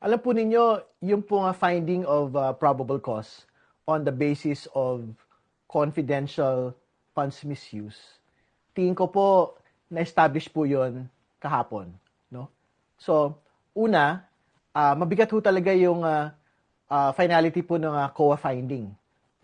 Alam po ninyo, yung po nga finding of probable cause on the basis of confidential funds misuse, tingin ko po na-establish po yon kahapon. No? So, una, mabigat po talaga yung finality po ng COA finding.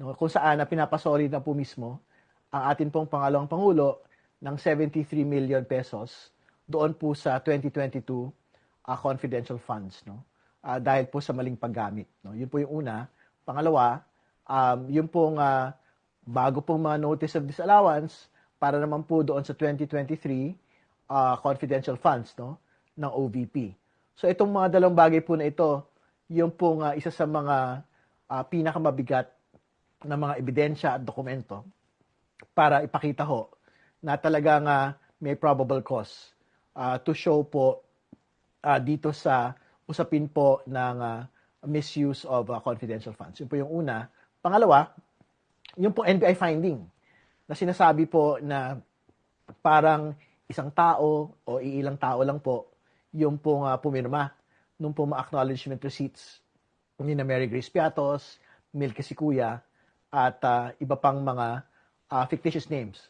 No? Kung saan pinapasori na po mismo ang atin pong pangalawang Pangulo ng 73 million pesos doon po sa 2022 confidential funds. No? Dahil po sa maling paggamit. No? Yun po yung una. Pangalawa, yung pong bago pong mga notice of disallowance para naman po doon sa 2023 confidential funds, no, ng OVP. So itong mga dalawang bagay po na ito, yung pong isa sa mga pinakamabigat na mga ebidensya at dokumento para ipakita ho na talagang may probable cause to show po dito sa usapin po ng misuse of confidential funds. Yun po yung una. Pangalawa, yung po NBI finding na sinasabi po na parang isang tao o iilang tao lang po yung pong pumirma nung pong acknowledgement receipts ni na Mary Grace Piatos, Milky Sikuya, at iba pang mga fictitious names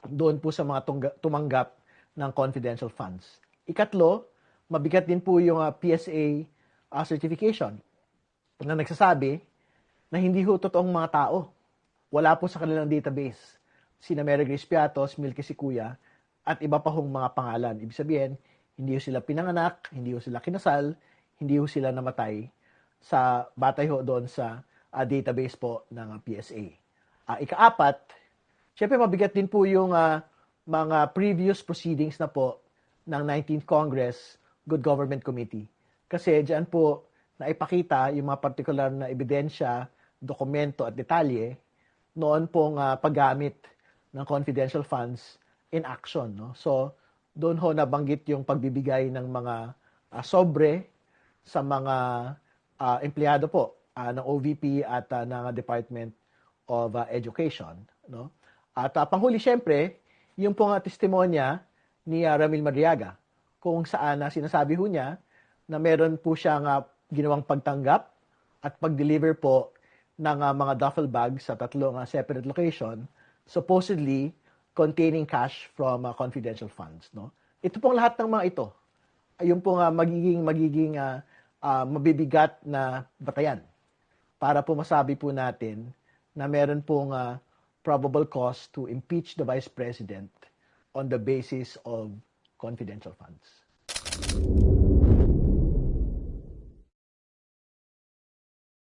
doon po sa mga tumanggap ng confidential funds. Ikatlo, mabigat din po yung PSA certification na nagsasabi na hindi ho totoong mga tao. Wala po sa kanilang database sina Mary Grace Piatos, Milky Sikuya, at iba pa hong mga pangalan. Ibig sabihin, hindi ho sila pinanganak, hindi ho sila kinasal, hindi ho sila namatay sa batay ho doon sa database po ng PSA. Ikaapat, syempre mabigat din po yung mga previous proceedings na po ng 19th Congress Good Government Committee. Kasi diyan po naipakita yung mga particular na ebidensya, dokumento at detalye noon pong paggamit ng confidential funds in action. No? So, doon ho nabanggit yung pagbibigay ng mga sobre sa mga empleyado po ng OVP at ng Department of Education. No? At panghuli, syempre, yung pong testimonya ni Ramil Madriaga, kung saan sinasabi ho niya na meron po siyang ginawang pagtanggap at pag-deliver po ng mga duffel bag sa tatlong separate location, supposedly containing cash from confidential funds. No? Ito pong lahat ng mga ito, yung pong magiging mabibigat na batayan para po masabi po natin na meron pong probable cause to impeach the Vice President on the basis of confidential funds.